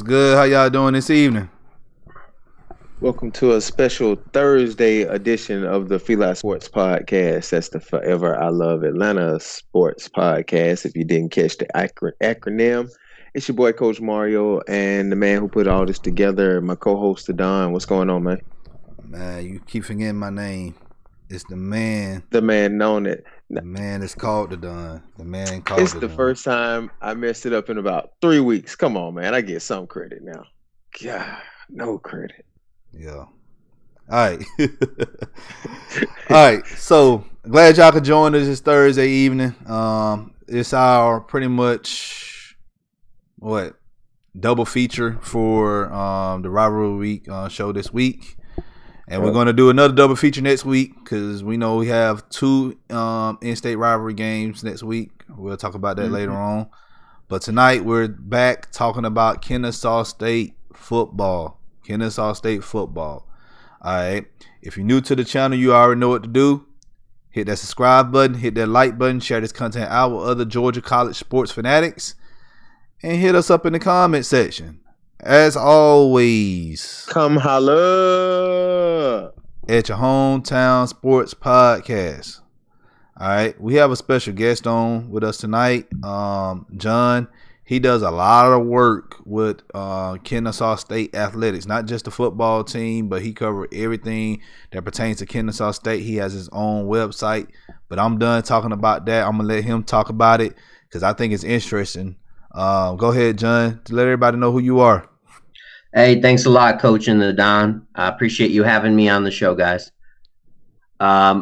What's good? How y'all doing this evening? Welcome to a special Thursday edition of the FILA Sports Podcast. That's the Forever I Love Atlanta Sports Podcast. If you didn't catch the acronym, it's your boy Coach Mario and the man who put all this together, my co-host Don. What's going on, man? Man, you keep forgetting my name. It's the man. The man known it. The man is called the Don. The man called It's the the Don. first time I messed it up in about 3 weeks. Come on, man. I get some credit now. God, no credit. Yeah. All right. All right. So glad y'all could join us this Thursday evening. It's our pretty much double feature for the rivalry week show this week. And we're going to do another double feature next week because we know we have two in-state rivalry games next week. We'll talk about that later on. But tonight we're back talking about Kennesaw State football. Kennesaw State football. All right. If you're new to the channel, you already know what to do. Hit that subscribe button. Hit that like button. Share this content out with other Georgia college sports fanatics. And hit us up in the comment section. As always, come holla at your hometown sports podcast. All right. We have a special guest on with us tonight. Jon. He does a lot of work with Kennesaw State athletics, not just the football team, but he covers everything that pertains to Kennesaw State. He has his own website, but I'm done talking about that. I'm going to let him talk about it because I think it's interesting. Go ahead, Jon, to let everybody know who you are. Hey, thanks a lot, Coach and the Don. I appreciate you having me on the show, guys. I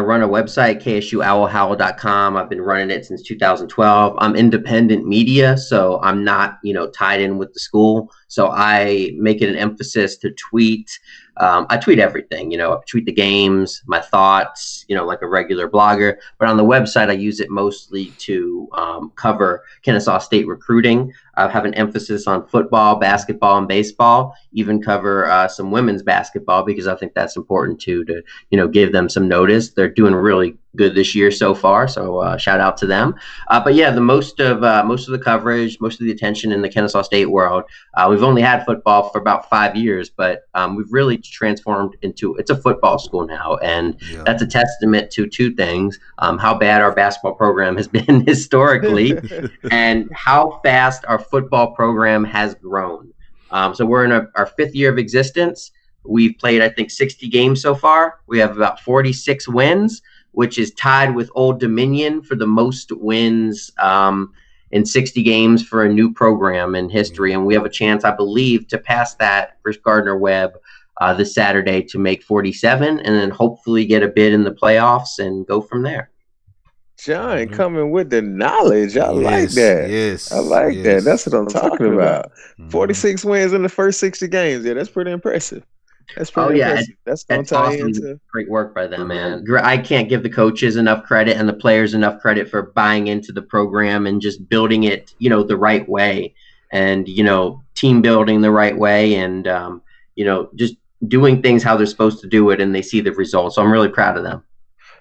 run a website, ksuowlhowl.com. I've been running it since 2012. I'm independent media, so I'm not, tied in with the school. So I make it an emphasis to tweet. I tweet everything, I tweet the games, my thoughts, like a regular blogger. But on the website, I use it mostly to cover Kennesaw State recruiting. I have an emphasis on football, basketball, and baseball. Even cover some women's basketball because I think that's important too, to give them some notice. They're doing really good this year so far, so shout out to them. But yeah, the most of the coverage, most of the attention in the Kennesaw State world. We've only had football for about 5 years, but we've really transformed it's a football school now, and that's a testament to two things: how bad our basketball program has been historically, and how fast our football program has grown. So we're in our 5th year of existence. We've played, I think, 60 games so far. We have about 46 wins, which is tied with Old Dominion for the most wins in 60 games for a new program in history. And we have a chance, I believe, to pass that Chris Gardner-Webb this Saturday to make 47 and then hopefully get a bid in the playoffs and go from there. Jon coming with the knowledge. I like that. Yes. I like that. That's what I'm talking about. 46 wins in the first 60 games. Yeah, that's pretty impressive. That's pretty impressive. That's going to tie into great work by them, man. I can't give the coaches enough credit and the players enough credit for buying into the program and just building it, the right way, and team building the right way, and just doing things how they're supposed to do it, and they see the results. So I'm really proud of them.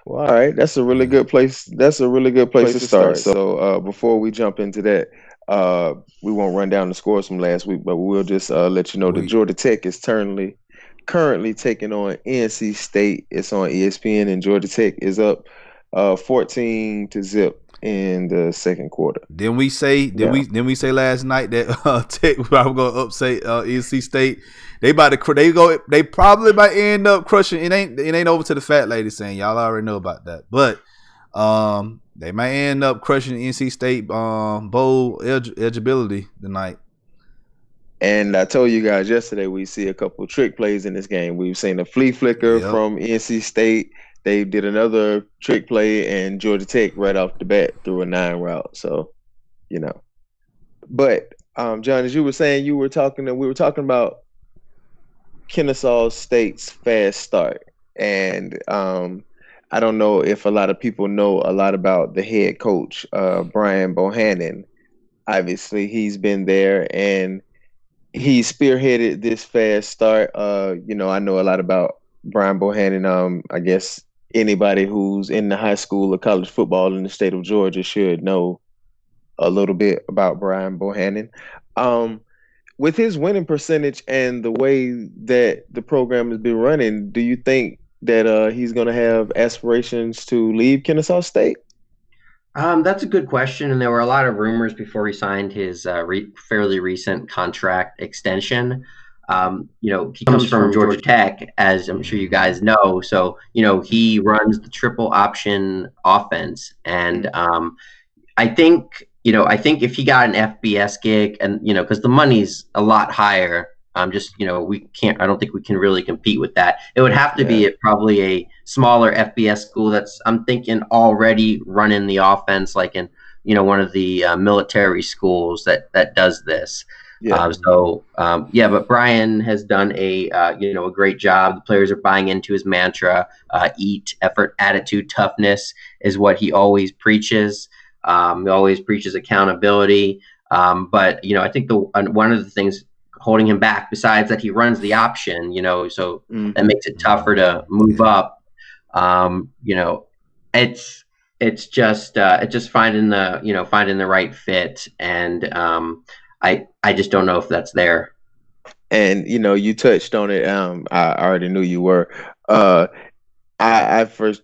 Well, all right, that's a really good place. That's a really good place to start. So before we jump into that, we won't run down the scores from last week, but we'll just let you know that Georgia Tech is currently taking on NC State. It's on ESPN, and Georgia Tech is up 14-0 in the second quarter. Didn't we say last night that Tech was going to upset NC State? They probably might end up crushing. It ain't over to the fat lady saying y'all already know about that, but they might end up crushing NC State bowl eligibility tonight. And I told you guys yesterday we see a couple trick plays in this game. We've seen a flea flicker from NC State. They did another trick play, and Georgia Tech right off the bat threw a 9 route. So, But Jon, as you were saying, we were talking about Kennesaw State's fast start, and I don't know if a lot of people know a lot about the head coach, Brian Bohannon. Obviously, he's been there and he spearheaded this fast start. I know a lot about Brian Bohannon. I guess anybody who's in the high school or college football in the state of Georgia should know a little bit about Brian Bohannon. With his winning percentage and the way that the program has been running, do you think that he's going to have aspirations to leave Kennesaw State? That's a good question, and there were a lot of rumors before he signed his fairly recent contract extension. He comes from Georgia Tech, as I'm sure you guys know. So, he runs the triple option offense, and I think if he got an FBS gig, and because the money's a lot higher, we can't. I don't think we can really compete with that. It would have to be probably a smaller FBS school that's, I'm thinking, already running the offense, like in one of the military schools that does this. Yeah. But Brian has done a great job. The players are buying into his mantra: eat, effort, attitude, toughness is what he always preaches. He always preaches accountability. But I think one of the things holding him back, besides that he runs the option, so that makes it tougher to move up. It's just finding the right fit, and I just don't know if that's there. And you touched on it. I already knew you were. I for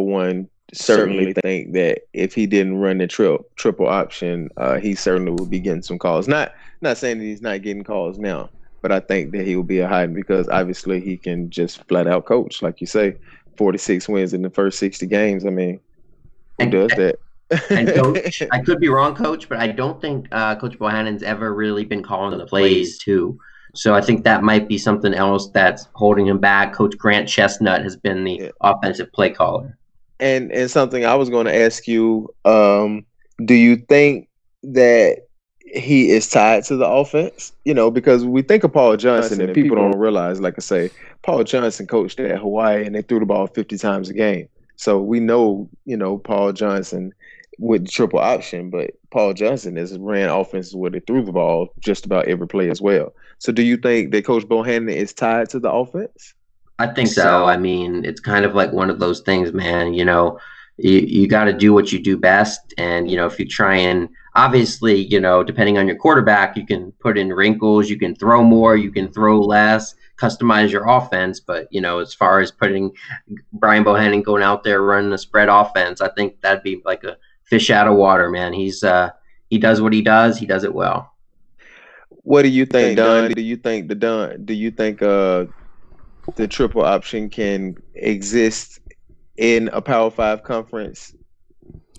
one certainly think that if he didn't run the triple option, he certainly would be getting some calls. Not saying that he's not getting calls now, but I think that he will be a high, because obviously he can just flat out coach, like you say, 46 wins in the first 60 games. I mean, who does that? And Coach, I could be wrong, Coach, but I don't think Coach Bohannon's ever really been calling the plays too. So I think that might be something else that's holding him back. Coach Grant Chestnut has been the offensive play caller. And something I was going to ask you, do you think that he is tied to the offense? Because we think of Paul Johnson, and people don't realize, like I say, Paul Johnson coached at Hawaii and they threw the ball 50 times a game. So we know, Paul Johnson with the triple option, but Paul Johnson has ran offenses where they threw the ball just about every play as well. So do you think that Coach Bohannon is tied to the offense? I think so. I mean, it's kind of like one of those things, man. You got to do what you do best. And, if you try and obviously, depending on your quarterback, you can put in wrinkles, you can throw more, you can throw less, customize your offense. But, as far as putting Brian Bohannon going out there running a spread offense, I think that'd be like a fish out of water, man. He does what he does. He does it well. What do you think, Don? Do you think the triple option can exist in a Power 5 conference,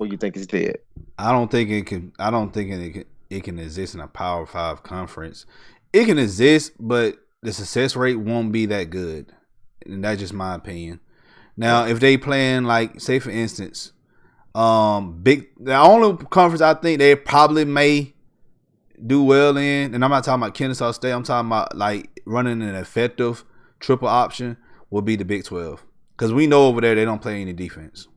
or you think it's dead? I don't think it can. I don't think it can exist in a Power 5 conference. It can exist, but the success rate won't be that good, and that's just my opinion. Now, if they playing, like, say for instance, the only conference I think they probably may do well in, and I'm not talking about Kennesaw State, I'm talking about like running an effective triple option, will be the Big 12, because we know over there they don't play any defense.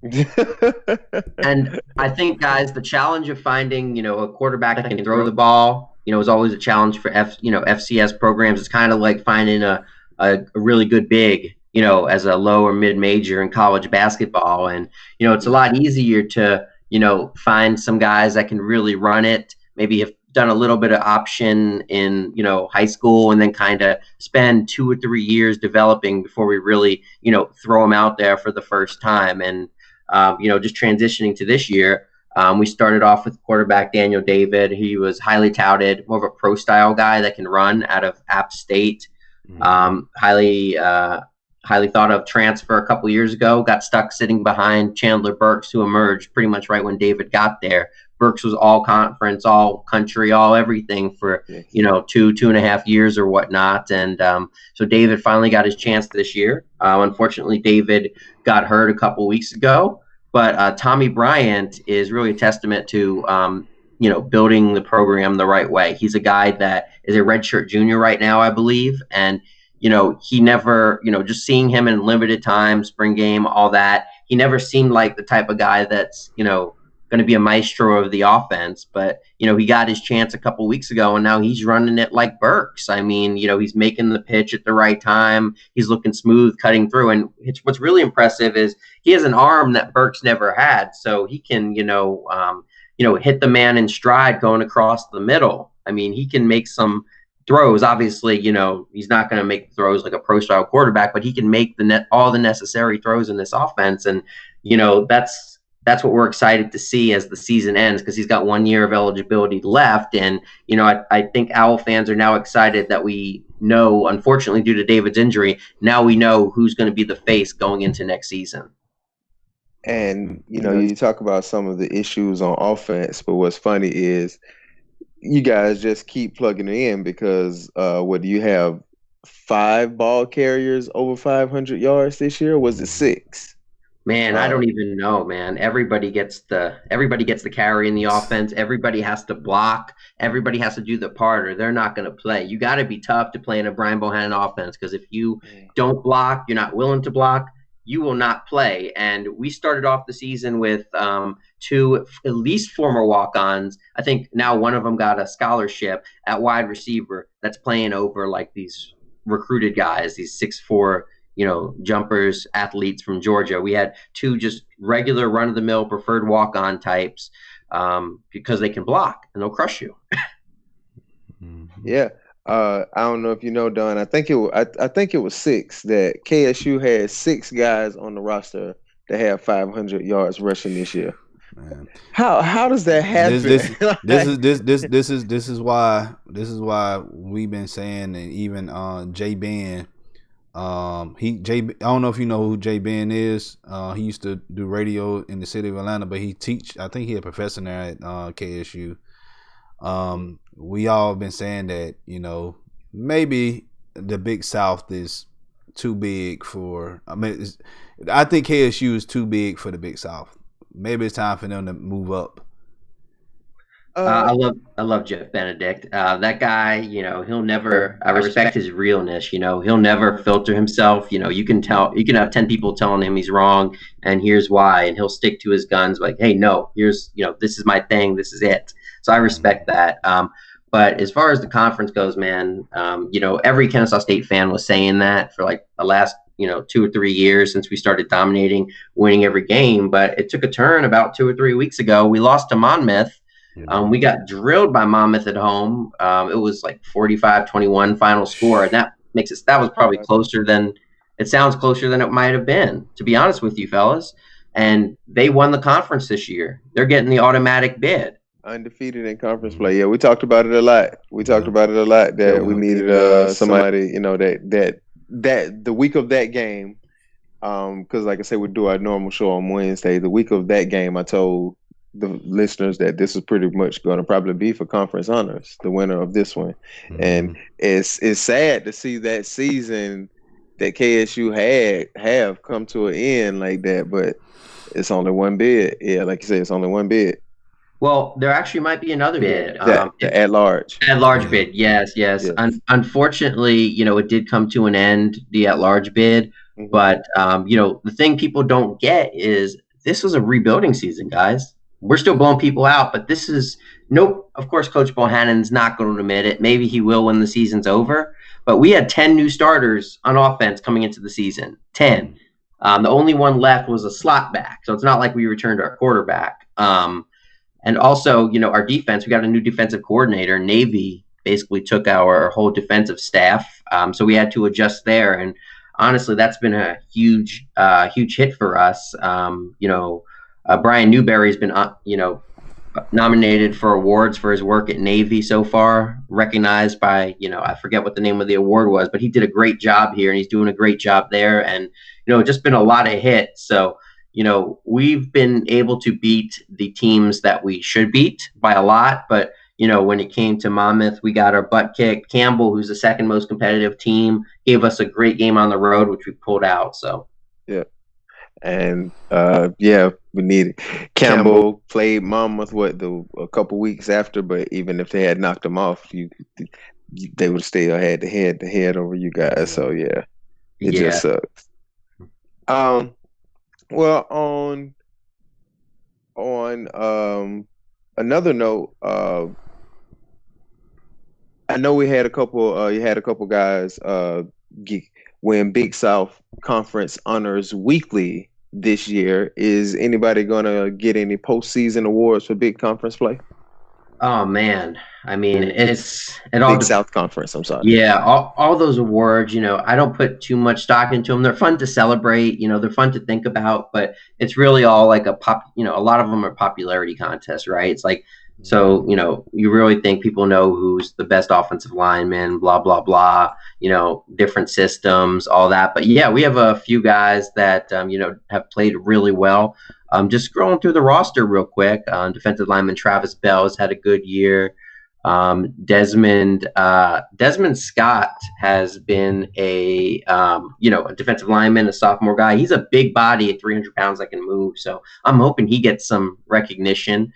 And I think, guys, the challenge of finding a quarterback that can throw the ball is always a challenge for FCS programs. It's kind of like finding a really good big as a low or mid major in college basketball. And it's a lot easier to find some guys that can really run it, maybe have done a little bit of option in high school, and then kind of spend 2 or 3 years developing before we really throw them out there for the first time. And just transitioning to this year, we started off with quarterback Daniel David. He was highly touted, more of a pro style guy that can run out of App State. Highly thought of transfer a couple years ago, got stuck sitting behind Chandler Burks, who emerged pretty much right when David got there. Burks was all conference, all country, all everything for 2.5 years or whatnot. And so David finally got his chance this year. Unfortunately, David got hurt a couple weeks ago, but Tommy Bryant is really a testament to building the program the right way. He's a guy that is a redshirt junior right now, I believe, and he never, just seeing him in limited time, spring game, all that, he never seemed like the type of guy that's going to be a maestro of the offense. But he got his chance a couple weeks ago, and now he's running it like Burks. I mean, he's making the pitch at the right time. He's looking smooth, cutting through. And what's really impressive is he has an arm that Burks never had, so he can hit the man in stride going across the middle. I mean, he can make some throws. Obviously, he's not going to make throws like a pro-style quarterback, but he can make all the necessary throws in this offense. And, that's what we're excited to see as the season ends, because he's got 1 year of eligibility left. And, I think Owl fans are now excited that we know, unfortunately, due to David's injury, now we know who's going to be the face going into next season. And, you talk about some of the issues on offense, but what's funny is you guys just keep plugging it in because what do you have? 5 ball carriers over 500 yards this year? Or was it 6? Man, I don't even know, man. Everybody gets the carry in the offense. Everybody has to block. Everybody has to do the part, or they're not going to play. You got to be tough to play in a Brian Bohannon offense, because if you don't block, you're not willing to block, you will not play. And we started off the season with 2 at least former walk-ons. I think now one of them got a scholarship at wide receiver that's playing over like these recruited guys, these 6'4", jumpers, athletes from Georgia. We had 2 just regular run-of-the-mill preferred walk-on types because they can block and they'll crush you. Yeah. I don't know if you know, Don. I think it was 6 that KSU had 6 guys on the roster that have 500 yards rushing this year. Man. How does that happen? This is why we've been saying, and even Jay Ben. I don't know if you know who Jay Ben is. He used to do radio in the city of Atlanta, but I think he's a professor there at KSU. We all been saying that, maybe the Big South is too big for, I think KSU is too big for the Big South. Maybe it's time for them to move up. I love Jeff Benedict. That guy, he'll never. I respect his realness. He'll never filter himself. You can have 10 people telling him he's wrong, and here's why, and he'll stick to his guns. Like, hey, no, here's, this is my thing. This is it. So I respect that. But as far as the conference goes, man, every Kennesaw State fan was saying that for like the last 2 or 3 years since we started dominating, winning every game. But it took a turn about 2 or 3 weeks ago. We lost to Monmouth. We got drilled by Monmouth at home. It was like 45-21 final score, and that was probably closer than it might have been, to be honest with you, fellas. And they won the conference this year. They're getting the automatic bid. Undefeated in conference play. Yeah, we talked about it a lot. That we needed somebody, that the week of that game, because like I said, we do our normal show on Wednesday. The week of that game, I told the listeners that this is pretty much going to probably be for conference honors, the winner of this one. And it's sad to see that season that KSU have come to an end like that, but it's only one bid. Yeah, like you said, it's only one bid. Well, there actually might be another bid. The at-large. At-large bid, yes. Unfortunately, it did come to an end, the at-large bid. But, the thing people don't get is this was a rebuilding season, guys. We're still blowing people out, but this is of course, Coach Bohannon's not going to admit it. Maybe he will when the season's over. But we had 10 new starters on offense coming into the season. 10. The only one left was a slot back. So it's not like we returned our quarterback. And also, our defense, we got a new defensive coordinator. Navy basically took our whole defensive staff. So we had to adjust there. And honestly, that's been a huge hit for us. Brian Newberry's been, nominated for awards for his work at Navy so far, recognized by, I forget what the name of the award was, but he did a great job here and he's doing a great job there. And, just been a lot of hits. So, we've been able to beat the teams that we should beat by a lot. But, when it came to Monmouth, we got our butt kicked. Campbell, who's the second most competitive team, gave us a great game on the road, which we pulled out. So, yeah. And we needed Campbell played Monmouth a couple weeks after, but even if they had knocked them off, they would still had the head over you guys. So it just sucks. Well, on another note, I know we had a couple. You had a couple guys win Big South Conference honors weekly this year. Is anybody gonna get any postseason awards for big conference play? Oh man, I mean, it all Big South Conference. I'm sorry. yeah, all those awards, I don't put too much stock into them. They're fun to celebrate, they're fun to think about, but it's really all like a lot of them are popularity contests, right? It's like, so, you really think people know who's the best offensive lineman, blah, blah, blah, different systems, all that. But yeah, we have a few guys that, have played really well. Just scrolling through the roster real quick, defensive lineman Travis Bell has had a good year. Desmond Scott has been a defensive lineman, a sophomore guy. He's a big body at 300 pounds that can move. So I'm hoping he gets some recognition.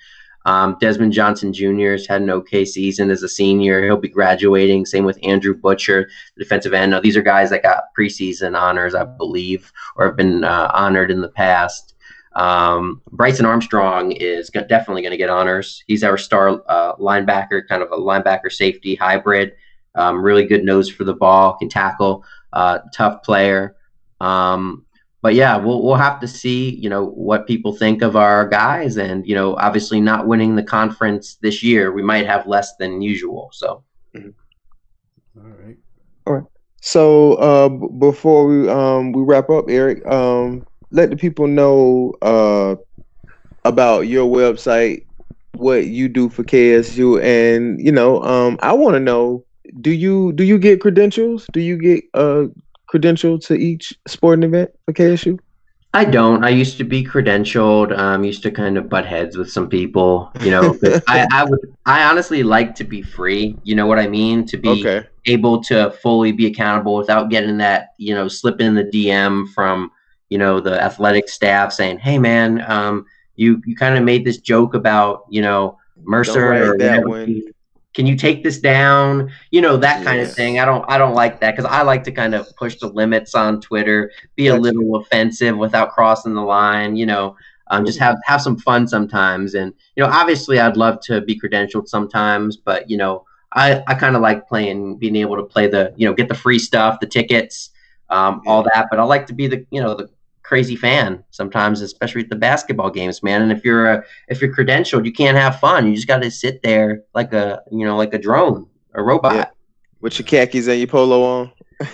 Desmond Johnson Jr. has had an okay season as a senior. He'll be graduating. Same with Andrew Butcher, the defensive end. Now, these are guys that got preseason honors, I believe, or have been honored in the past. Bryson Armstrong is definitely going to get honors. He's our star linebacker, kind of a linebacker safety hybrid. Really good nose for the ball, can tackle, tough player. But yeah, we'll have to see, what people think of our guys, and obviously not winning the conference this year, we might have less than usual. So, All right. So before we wrap up, Eric, let the people know about your website, what you do for KSU, and I want to know, do you get credentials? Do you get credential to each sporting event for KSU? I don't. I used to be credentialed. Used to kind of butt heads with some people, but I honestly like to be free. You know what I mean? To be able to fully be accountable without getting that, slipping in the DM from, the athletic staff saying, "Hey man, you kind of made this joke about, Mercer or whatever. Can you take this down?" That kind of thing. I don't like that, because I like to kind of push the limits on Twitter, be a little offensive without crossing the line, just have some fun sometimes. And, obviously I'd love to be credentialed sometimes, but, I kind of like being able to play get the free stuff, the tickets, all that. But I like to be the crazy fan sometimes, especially at the basketball games, man. And if you're credentialed, you can't have fun. You just got to sit there like a drone, a robot, with your khakis and your polo on.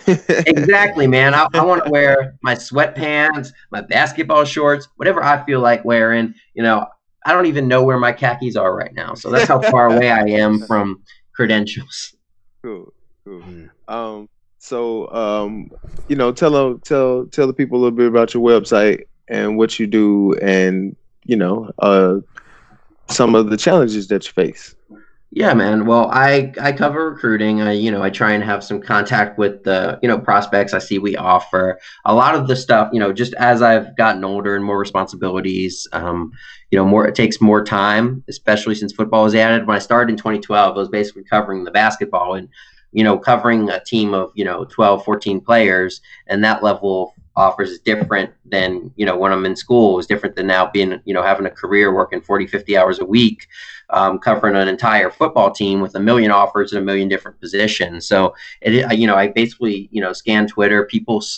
Exactly, man. I want to wear my sweatpants, my basketball shorts, whatever I feel like wearing. I don't even know where my khakis are right now, so that's how far away I am from credentials. Cool. So, tell the people a little bit about your website and what you do, and some of the challenges that you face. Yeah, man. Well, I cover recruiting. I try and have some contact with the prospects I see we offer. A lot of the stuff, just as I've gotten older and more responsibilities, it takes more time, especially since football was added. When I started in 2012, I was basically covering the basketball and covering a team of 12, 14 players, and that level of offers is different than when I'm in school. It's different than now being having a career working 40, 50 hours a week, covering an entire football team with a million offers in a million different positions. So I basically scan Twitter.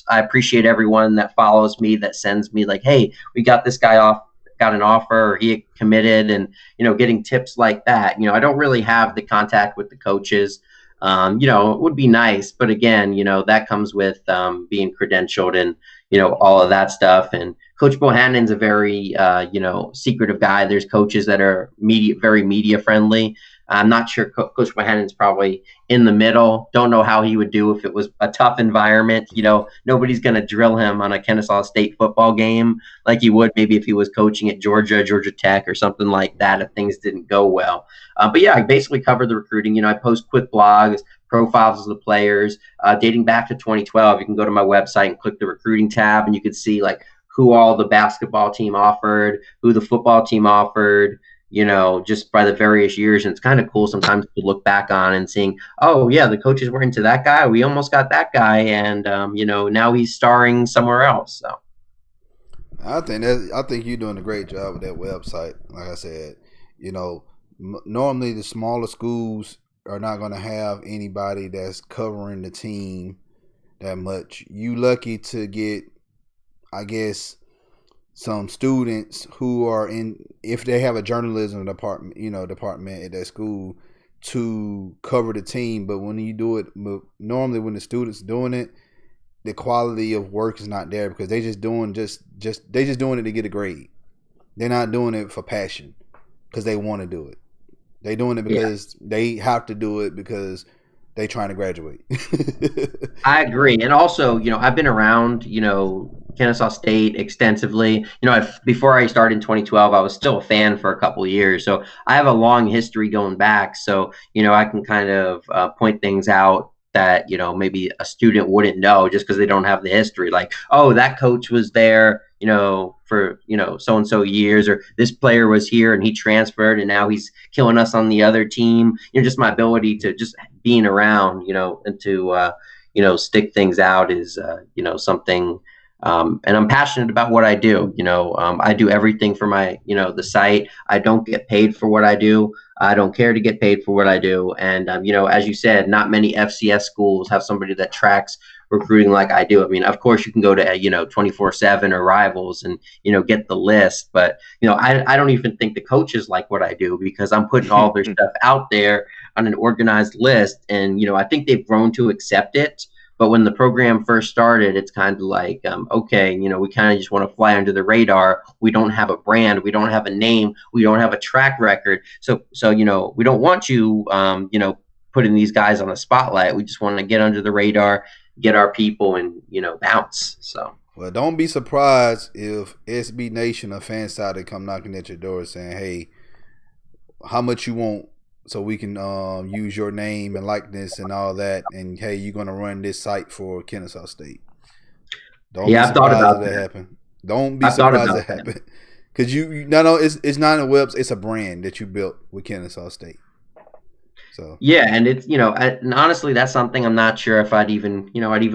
I appreciate everyone that follows me, that sends me like, "Hey, we got this guy got an offer, or he committed," and getting tips like that. I don't really have the contact with the coaches. It would be nice, but again, that comes with being credentialed and all of that stuff. And Coach Bohannon's a very secretive guy. There's coaches that are very media friendly. I'm not sure Coach Bohannon's probably in the middle. Don't know how he would do if it was a tough environment. Nobody's going to drill him on a Kennesaw State football game like he would maybe if he was coaching at Georgia Tech, or something like that if things didn't go well. But yeah, I basically cover the recruiting. I post quick blogs, profiles of the players, dating back to 2012. You can go to my website and click the recruiting tab, and you can see like who all the basketball team offered, who the football team offered, just by the various years. And it's kind of cool sometimes to look back on and seeing, oh yeah, the coaches were into that guy. We almost got that guy. And, now he's starring somewhere else. So I think you're doing a great job with that website. Like I said, normally the smaller schools are not going to have anybody that's covering the team that much. You lucky to get, I guess, some students who are if they have a journalism department at their school to cover the team. But when you do it, normally when the students doing it, the quality of work is not there because they just doing it to get a grade. They're not doing it for passion because they want to do it. They doing it because they have to do it because they trying to graduate. I agree. And also, I've been around, Kennesaw State extensively. Before I started in 2012, I was still a fan for a couple of years. So I have a long history going back. So, I can kind of point things out that, maybe a student wouldn't know just because they don't have the history. Like, oh, that coach was there, for, so-and-so years, or this player was here and he transferred and now he's killing us on the other team. Just my ability to just being around, and to, stick things out is, something. And I'm passionate about what I do. I do everything for my, the site. I don't get paid for what I do. I don't care to get paid for what I do. And, as you said, not many FCS schools have somebody that tracks recruiting like I do. I mean, of course, you can go to, 24/7 or Rivals and, get the list. But, I don't even think the coaches like what I do because I'm putting all their stuff out there on an organized list. And, I think they've grown to accept it. But when the program first started, it's kind of like, okay, we kind of just want to fly under the radar. We don't have a brand. We don't have a name. We don't have a track record. So we don't want you, putting these guys on a spotlight. We just want to get under the radar, get our people, and, bounce. So. Well, don't be surprised if SB Nation or Fansided come knocking at your door saying, hey, how much you want? So we can use your name and likeness and all that. And, hey, you're going to run this site for Kennesaw State. Don't be surprised if that happen. Don't be surprised if that happen. Because it's not a website. It's a brand that you built with Kennesaw State. So yeah, and it's and honestly, that's something I'm not sure if I'd even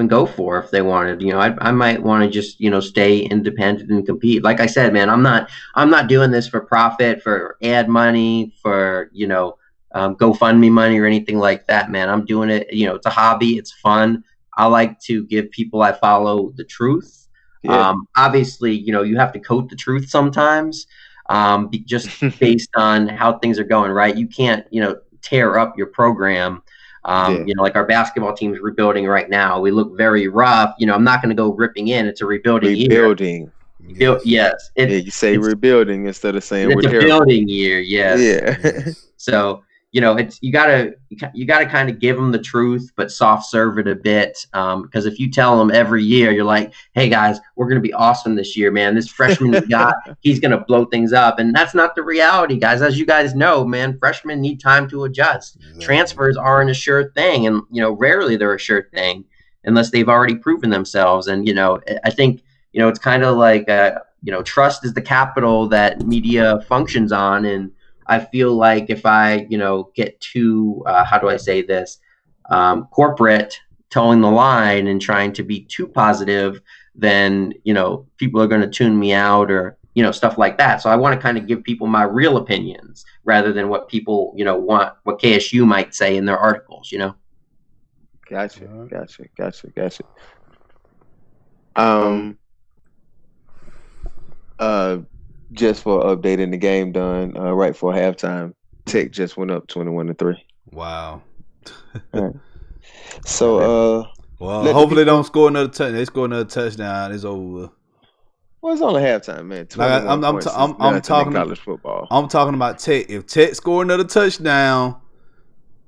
go for if they wanted. I might want to just stay independent and compete. Like I said, man, I'm not doing this for profit, for ad money, for GoFundMe money or anything like that, man. I'm doing it, it's a hobby, it's fun. I like to give people I follow the truth. Yeah. Obviously, you have to coat the truth sometimes, just based on how things are going, right? You can't, tear up your program. Like our basketball team is rebuilding right now. We look very rough. I'm not going to go ripping in. It's a rebuilding year. Yes. You say rebuilding instead of saying it's a building year. Yes. Yeah. So, it's you gotta kind of give them the truth, but soft serve it a bit. Because if you tell them every year, you're like, hey guys, we're gonna be awesome this year, man. This freshman we got, he's gonna blow things up, and that's not the reality, guys. As you guys know, man, freshmen need time to adjust. Exactly. Transfers aren't a sure thing, and rarely they're a sure thing unless they've already proven themselves. And I think it's kind of like trust is the capital that media functions on, and I feel like if I, get too, how do I say this, corporate, towing the line and trying to be too positive, then, people are going to tune me out or, stuff like that. So I want to kind of give people my real opinions rather than what people, want, what KSU might say in their articles, Gotcha. Just for updating the game done right for halftime, Tech just went up 21-3. Wow. Right. So hopefully they don't score another touchdown. They score another touchdown, it's over. Well, it's only halftime, man. I'm talking college football. I'm talking about Tech. If Tech score another touchdown,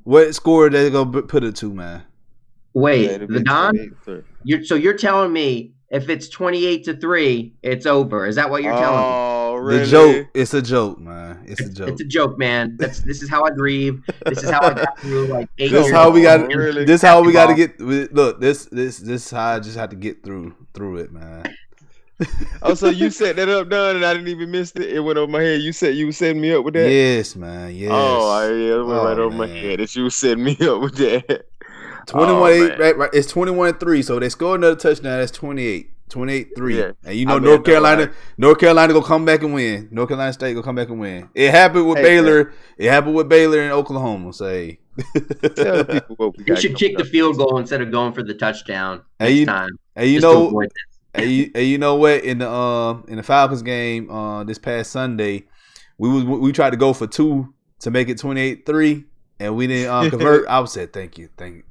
what score they gonna put it to, man? Wait, the Don? You're telling me if it's 28-3, it's over. Is that what you're telling me? Really? The joke. It's a joke, man. It's a joke. It's a joke, man. This is how I grieve. This is how I got through like 8 years. This how we got. Really? This how we got to get. Look, this how I just had to get through it, man. Oh, so you set that up, done, and I didn't even miss it. It went over my head. You said you were setting me up with that. Yes, man. Yes. It went right over my head that you were setting me up with that. 21-8, right? It's 21-3. So they score another touchdown. That's 28. 28-3. Yeah. And North Carolina gonna come back and win. North Carolina State gonna come back and win. It happened with Baylor. Man. It happened with Baylor in Oklahoma. Say, tell people what we got. You should kick the field goal instead of going for the touchdown this time. And you know what? In the Falcons game this past Sunday, we tried to go for 2 to make it 28-3. And we didn't convert. I would say thank you, Jesus,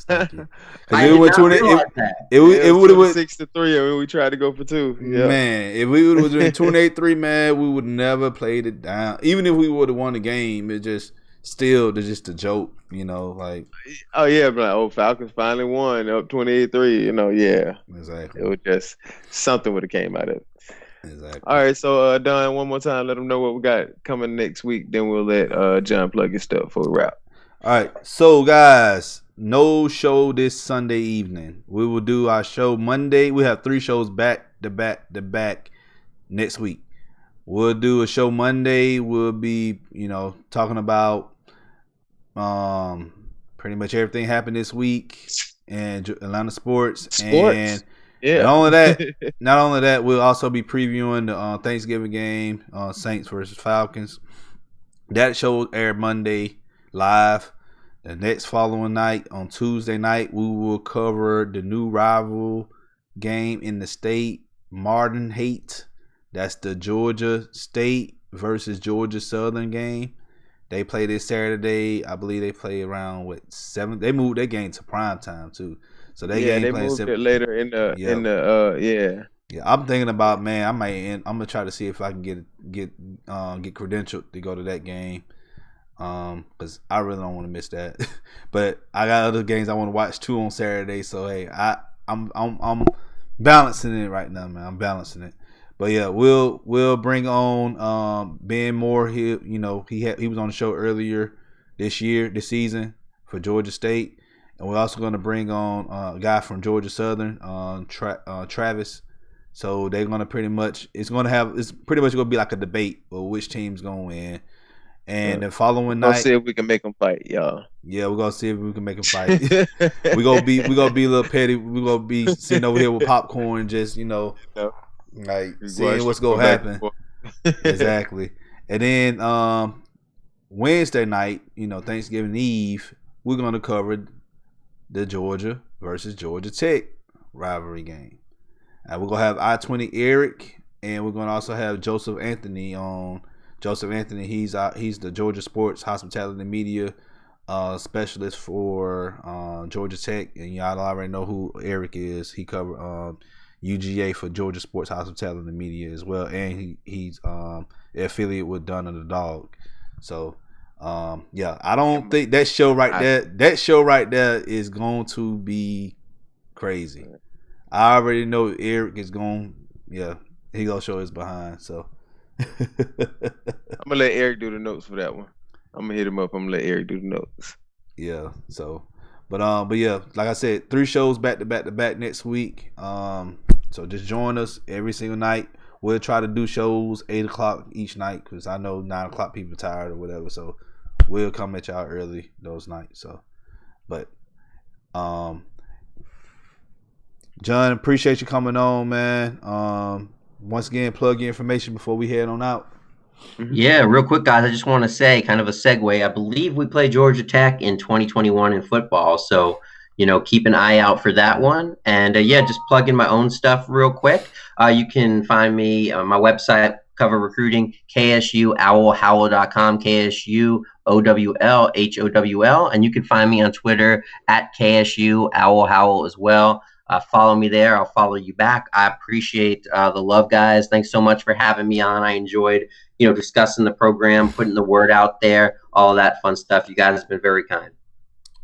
thank you. I did not realize that. It would have been 6-3, and we tried to go for 2. Yeah. Man, if we would have been 28-3, man, we would never played it down. Even if we would have won the game, it just just a joke, like. Oh yeah, but Falcons finally won up 28-3. Yeah. Exactly. It was just something would have came out of it. Exactly. All right, so Don, one more time, let them know what we got coming next week. Then we'll let John plug his stuff for a wrap. All right, so guys, no show this Sunday evening. We will do our show Monday. We have 3 shows back to back next week. We'll do a show Monday. We'll be, talking about pretty much everything happened this week and Atlanta sports. And yeah. Not only that, we'll also be previewing the Thanksgiving game, Saints versus Falcons. That show aired Monday live. The next following night, on Tuesday night, we will cover the new rival game in the state, Martin Hate. That's the Georgia State versus Georgia Southern game. They play this Saturday. I believe they play around 7. They moved their game to prime time too. So they moved it later in the. Yeah, I'm thinking about, man, I'm gonna try to see if I can get credentialed to go to that game. Because I really don't want to miss that. But I got other games I want to watch too on Saturday. So hey, I'm balancing it right now, man. I'm balancing it. But yeah, we'll bring on Ben Moore. He was on the show earlier this season for Georgia State. And we're also going to bring on a guy from Georgia Southern, Travis. So they're going to pretty much going to be like a debate of which team's going to win. And the following night, we'll see if we can make them fight, y'all. Yeah, we're gonna see if we can make them fight. we're gonna be a little petty. We're gonna be sitting over here with popcorn, just like seeing what's gonna happen. Exactly. And then Wednesday night, Thanksgiving Eve, we're gonna cover the Georgia versus Georgia Tech rivalry game. And we're gonna have I-20 Eric, and we're gonna also have Joseph Anthony on. Joseph Anthony, he's the Georgia Sports Hospitality and Media specialist for Georgia Tech, and y'all already know who Eric is. He covered UGA for Georgia Sports Hospitality and Media as well, and he's affiliate with Dunn and the Dog. So I don't think that show right there is going to be crazy. I already know Eric is going. Yeah, he gonna show his behind. So. I'm gonna let Eric do the notes for that one. I'm gonna hit him up. I'm gonna let Eric do the notes. Yeah. So, but yeah, like I said, 3 shows back to back next week. So just join us every single night. We'll try to do shows 8:00 each night because I know 9:00 people are tired or whatever. So we'll come at y'all early those nights. So, but John, appreciate you coming on, man. Once again, plug your information before we head on out. Yeah, real quick, guys. I just want to say, kind of a segue. I believe we play Georgia Tech in 2021 in football. So, keep an eye out for that one. And just plug in my own stuff real quick. You can find me on my website, Cover Recruiting, KSUOwlhowl.com, KSUOwlhowl. And you can find me on Twitter at KSUOwlhowl as well. Follow me there. I'll follow you back. I appreciate the love, guys. Thanks so much for having me on. I enjoyed, discussing the program, putting the word out there, all of that fun stuff. You guys have been very kind.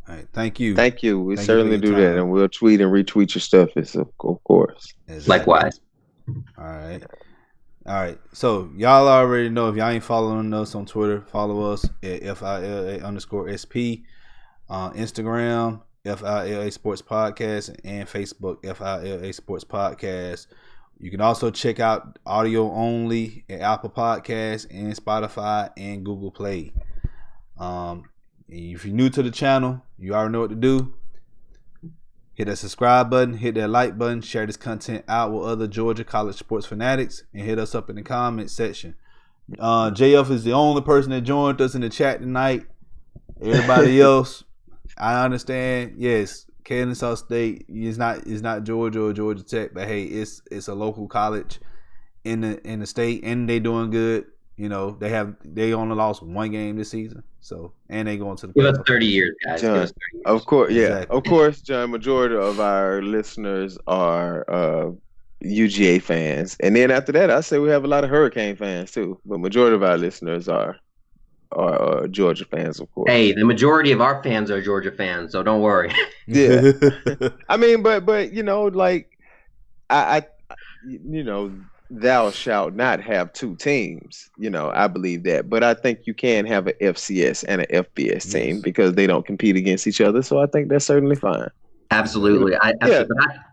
All right. Thank you. Thank you. We certainly do that. And we'll tweet and retweet your stuff. Of course. Exactly. Likewise. All right. So y'all already know, if y'all ain't following us on Twitter, follow us at FILA_SP, Instagram, FILA Sports Podcast, and Facebook, FILA Sports Podcast. You can also check out audio only at Apple Podcasts and Spotify and Google Play. If you're new to the channel, you already know what to do. Hit that subscribe button, hit that like button, share this content out with other Georgia college sports fanatics, and hit us up in the comment section. JF is the only person that joined us in the chat tonight. Everybody else, I understand. Yes, Kennesaw State is not Georgia or Georgia Tech, but hey, it's a local college in the state, and they doing good. You know, they only lost one game this season, so and they going to the Give us playoffs. 30 years, guys. John, Give us 30 years. of course, yeah, Exactly. of course, John. Majority of our listeners are UGA fans, and then after that, I say we have a lot of Hurricane fans too. But majority of our listeners are Georgia fans, of course. Hey, the majority of our fans are Georgia fans, so don't worry. Yeah, I mean, but you know, like I you know, thou shalt not have two teams. You know, I believe that, but I think you can have an FCS and an FBS team Yes. because they don't compete against each other. So I think that's certainly fine. Absolutely. Yeah.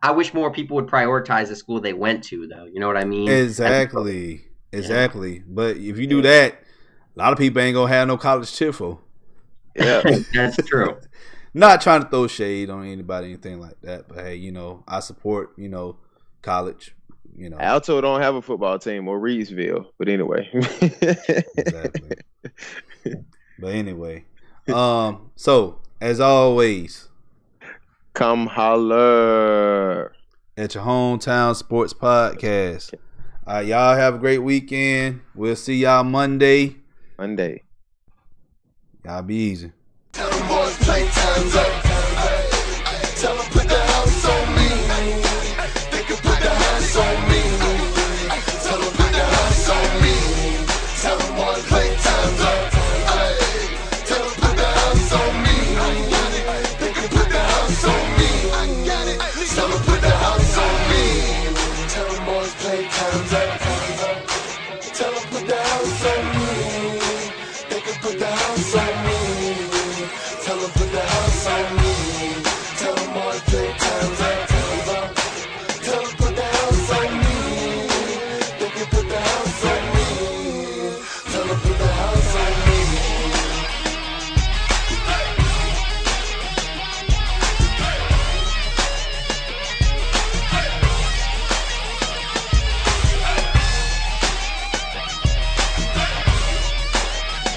I wish more people would prioritize the school they went to, though. You know what I mean? Exactly. But if you do that, a lot of people ain't gonna have no college cheer for. Yeah, That's true. Not trying to throw shade on anybody, anything like that. But hey, you know, I support, you know, college. You know, Alto don't have a football team or Reedsville, but anyway. exactly. But anyway, so as always, Come holler. at your hometown sports podcast. All right, y'all have a great weekend. We'll see y'all Monday. Monday. Y'all be easy. Tell them boys playtime's up. Tell them put the house on me. They can put the house on me. Tell them put the house on me. Tell them boys playtime's up. Tell them put the house on me. They can put the house on me. Tell them put the house on me. Tell them boys playtime's up. Tell them put the house on me. They can put the house on me. Tell them put the house on me. Tell them boys playtime's up. Tell them put the house on me. They can put the house on me. Tell them put the house on me.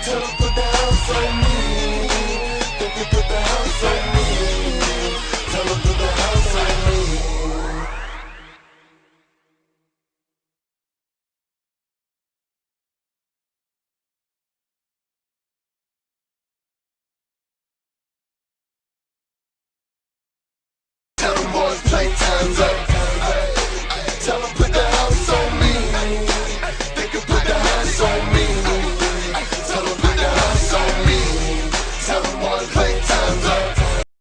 Tell them put the house on me. They can put the house on me.